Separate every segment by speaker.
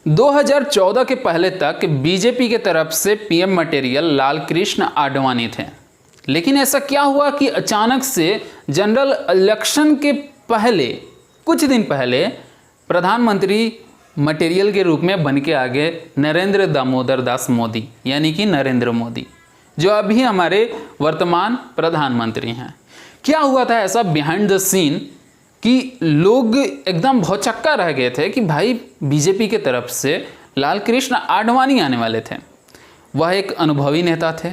Speaker 1: 2014 के पहले तक बीजेपी के तरफ से पीएम मटेरियल लाल कृष्ण आडवाणी थे। लेकिन ऐसा क्या हुआ कि अचानक से जनरल इलेक्शन के पहले कुछ दिन पहले प्रधानमंत्री मटेरियल के रूप में बन के आ गए नरेंद्र दामोदर दास मोदी, यानी कि नरेंद्र मोदी, जो अभी हमारे वर्तमान प्रधानमंत्री हैं। क्या हुआ था ऐसा बिहाइंड द सीन कि लोग एकदम भौचक्का रह गए थे कि भाई बीजेपी के तरफ से लाल कृष्ण आडवाणी आने वाले थे। वह एक अनुभवी नेता थे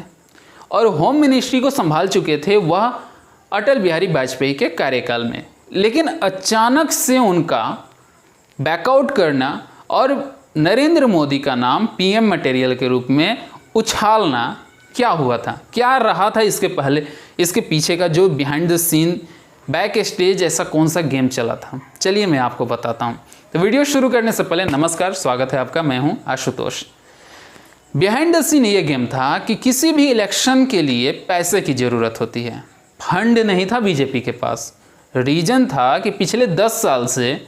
Speaker 1: और होम मिनिस्ट्री को संभाल चुके थे वह अटल बिहारी वाजपेयी के कार्यकाल में। लेकिन अचानक से उनका बैकआउट करना और नरेंद्र मोदी का नाम पीएम मटेरियल के रूप में उछालना, क्या हुआ था, क्या रहा था इसके पहले, इसके पीछे का जो behind the scene back stage ऐसा कौन सा गेम चला था, चलिए मैं आपको बताता हूँ। तो वीडियो शुरू करने से पहले नमस्कार, स्वागत है आपका, मैं हूँ आशुतोष। बिहाइंड द सीन ये गेम था कि किसी भी इलेक्शन के लिए पैसे की ज़रूरत होती है। फंड नहीं था बीजेपी के पास। रीज़न था कि पिछले 10 साल से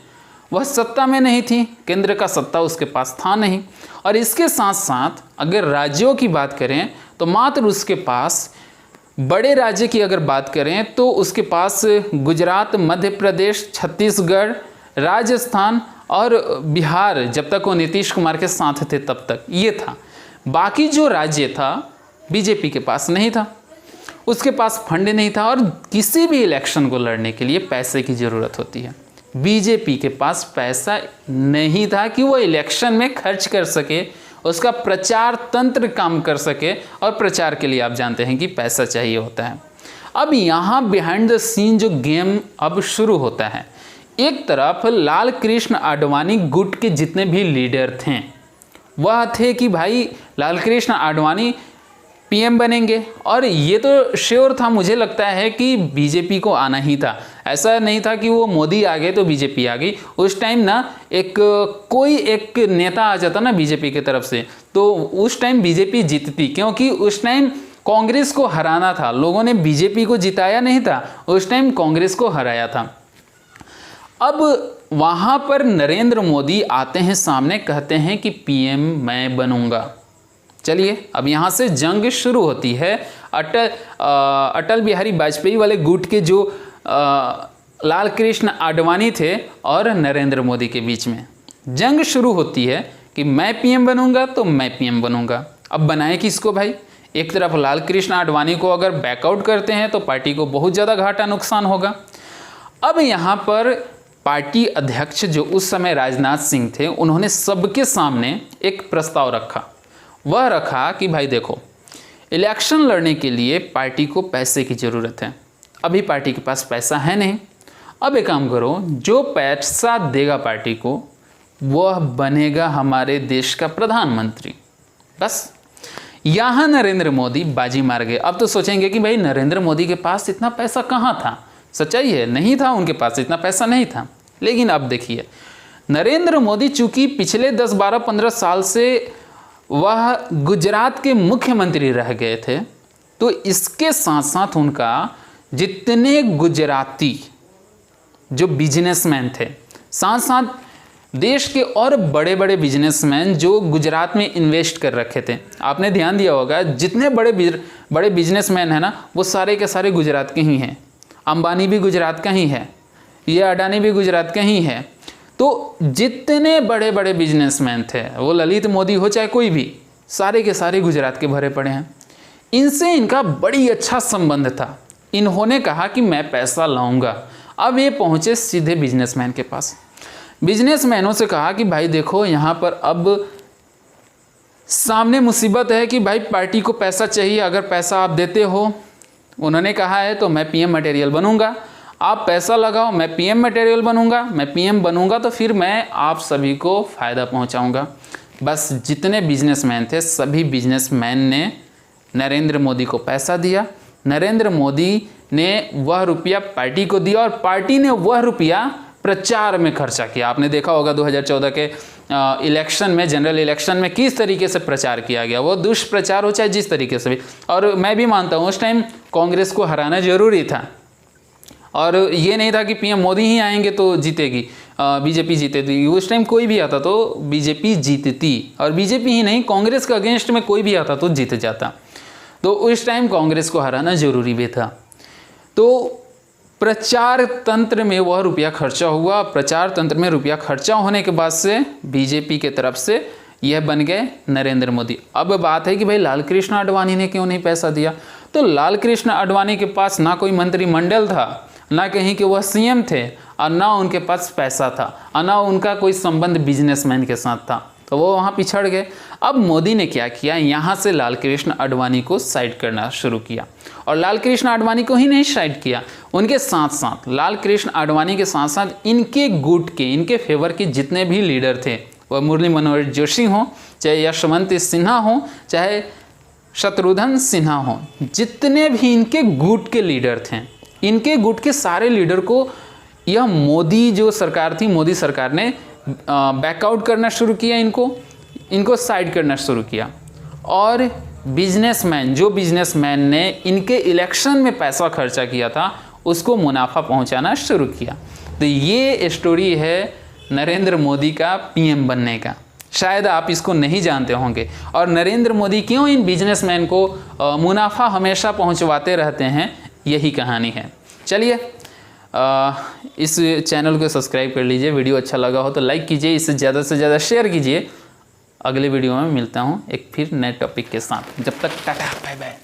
Speaker 1: वह सत्ता में नहीं थी, केंद्र का सत्ता उसके पास था नहीं। और इसके साथ साथ अगर राज्यों की बात करें तो मात्र उसके पास, बड़े राज्य की अगर बात करें तो उसके पास गुजरात, मध्य प्रदेश, छत्तीसगढ़, राजस्थान और बिहार, जब तक वो नीतीश कुमार के साथ थे तब तक ये था। बाकी जो राज्य था बीजेपी के पास नहीं था, उसके पास फंड नहीं था। और किसी भी इलेक्शन को लड़ने के लिए पैसे की ज़रूरत होती है। बीजेपी के पास पैसा नहीं था कि वो इलेक्शन में खर्च कर सके, उसका प्रचार तंत्र काम कर सके, और प्रचार के लिए आप जानते हैं कि पैसा चाहिए होता है। अब यहाँ बिहाइंड द सीन जो गेम अब शुरू होता है, एक तरफ लाल कृष्ण आडवाणी गुट के जितने भी लीडर थे वह थे कि भाई लाल कृष्ण आडवाणी पीएम बनेंगे, और ये तो श्योर था, मुझे लगता है कि बीजेपी को आना ही था। ऐसा नहीं था कि वो मोदी आ गए तो बीजेपी आ गई। उस टाइम ना कोई एक नेता आ जाता ना बीजेपी की तरफ से, तो उस टाइम बीजेपी जीतती, क्योंकि उस टाइम कांग्रेस को हराना था। लोगों ने बीजेपी को जिताया नहीं था, उस टाइम कांग्रेस को हराया था। अब वहाँ पर नरेंद्र मोदी आते हैं सामने, कहते हैं कि पीएम मैं बनूंगा। चलिए अब यहाँ से जंग शुरू होती है अटल बिहारी वाजपेयी वाले गुट के जो लाल कृष्ण आडवाणी थे और नरेंद्र मोदी के बीच में जंग शुरू होती है कि मैं पीएम बनूंगा तो मैं पीएम बनूंगा। अब बनाए किसको भाई? एक तरफ लाल कृष्ण आडवाणी को अगर बैकआउट करते हैं तो पार्टी को बहुत ज़्यादा घाटा नुकसान होगा। अब यहाँ पर पार्टी अध्यक्ष जो उस समय राजनाथ सिंह थे, उन्होंने सबके सामने एक प्रस्ताव रखा। वह रखा कि भाई देखो, इलेक्शन लड़ने के लिए पार्टी को पैसे की ज़रूरत है। अभी पार्टी के पास पैसा है नहीं। अब एक काम करो, जो पैसा देगा पार्टी को वह बनेगा हमारे देश का प्रधानमंत्री। बस यहाँ नरेंद्र मोदी बाजी मार गए। अब तो सोचेंगे कि भाई नरेंद्र मोदी के पास इतना पैसा कहाँ था। सच्चाई है, नहीं था, उनके पास इतना पैसा नहीं था। लेकिन अब देखिए, नरेंद्र मोदी चूँकि पिछले 10, 12, 15 साल से वह गुजरात के मुख्यमंत्री रह गए थे, तो इसके साथ साथ उनका जितने गुजराती जो बिजनेसमैन थे, साथ साथ देश के और बड़े बड़े बिजनेसमैन जो गुजरात में इन्वेस्ट कर रखे थे, आपने ध्यान दिया होगा जितने बड़े बिजनेसमैन हैं ना, वो सारे के सारे गुजरात के ही हैं। अंबानी भी गुजरात का ही है, ये अडानी भी गुजरात का ही है। तो जितने बड़े बड़े बिजनेसमैन थे, वो ललित मोदी हो चाहे कोई भी, सारे के सारे गुजरात के भरे पड़े हैं। इनसे इनका बड़ी अच्छा संबंध था। इन्होंने कहा कि मैं पैसा लाऊंगा। अब ये पहुँचे सीधे बिजनेसमैन के पास। बिजनेसमैनों से कहा कि भाई देखो, यहाँ पर अब सामने मुसीबत है कि भाई पार्टी को पैसा चाहिए, अगर पैसा आप देते हो, उन्होंने कहा है तो मैं पीएम मटेरियल बनूंगा, आप पैसा लगाओ, मैं पीएम मटेरियल बनूंगा, मैं पीएम बनूंगा तो फिर मैं आप सभी को फ़ायदा पहुंचाऊंगा। बस जितने बिजनेसमैन थे सभी बिजनेसमैन ने नरेंद्र मोदी को पैसा दिया। नरेंद्र मोदी ने वह रुपया पार्टी को दिया और पार्टी ने वह रुपया प्रचार में खर्चा किया। आपने देखा होगा 2014 के इलेक्शन में, जनरल इलेक्शन में किस तरीके से प्रचार किया गया, वो दुष्प्रचार हो चाहे जिस तरीके से भी। और मैं भी मानता हूँ उस टाइम कांग्रेस को हराना जरूरी था, और ये नहीं था कि पीएम मोदी ही आएंगे तो जीतेगी। बीजेपी जीतती। उस टाइम कोई भी आता तो बीजेपी जीतती, और बीजेपी ही नहीं, कांग्रेस के अगेंस्ट में कोई भी आता तो जीत जाता। तो उस टाइम कांग्रेस को हराना जरूरी भी था। तो प्रचार तंत्र में वह रुपया खर्चा हुआ। प्रचार तंत्र में रुपया खर्चा होने के बाद से बीजेपी के तरफ से यह बन गए नरेंद्र मोदी। अब बात है कि भाई लाल कृष्ण आडवाणी ने क्यों नहीं पैसा दिया? तो लाल कृष्ण आडवाणी के पास ना कोई मंत्रिमंडल था, ना कहीं के वह सीएम थे, और ना उनके पास पैसा था, और ना उनका कोई संबंध बिजनेसमैन के साथ था, तो वो वहाँ पिछड़ गए। अब मोदी ने क्या किया, यहाँ से लाल कृष्ण आडवाणी को साइड करना शुरू किया, और लाल कृष्ण आडवाणी को ही नहीं साइड किया, उनके साथ साथ लाल कृष्ण आडवाणी के साथ साथ इनके गुट के, इनके फेवर के जितने भी लीडर थे, वह मुरली मनोहर जोशी हों, चाहे यशवंत सिन्हा हों, चाहे शत्रुघ्न सिन्हा हों, जितने भी इनके गुट के लीडर थे, इनके गुट के सारे लीडर को यह मोदी जो सरकार थी, मोदी सरकार ने बैकआउट करना शुरू किया, इनको साइड करना शुरू किया। और बिजनेसमैन, जो बिजनेसमैन ने इनके इलेक्शन में पैसा खर्चा किया था, उसको मुनाफा पहुंचाना शुरू किया। तो ये स्टोरी है नरेंद्र मोदी का पीएम बनने का। शायद आप इसको नहीं जानते होंगे, और नरेंद्र मोदी क्यों इन बिजनेसमैन को मुनाफा हमेशा पहुंचवाते रहते हैं, यही कहानी है। चलिए, इस चैनल को सब्सक्राइब कर लीजिए, वीडियो अच्छा लगा हो तो लाइक कीजिए, इसे ज़्यादा से ज़्यादा शेयर कीजिए। अगले वीडियो में मिलता हूँ एक फिर नए टॉपिक के साथ। जब तक टाटा बाय बाय।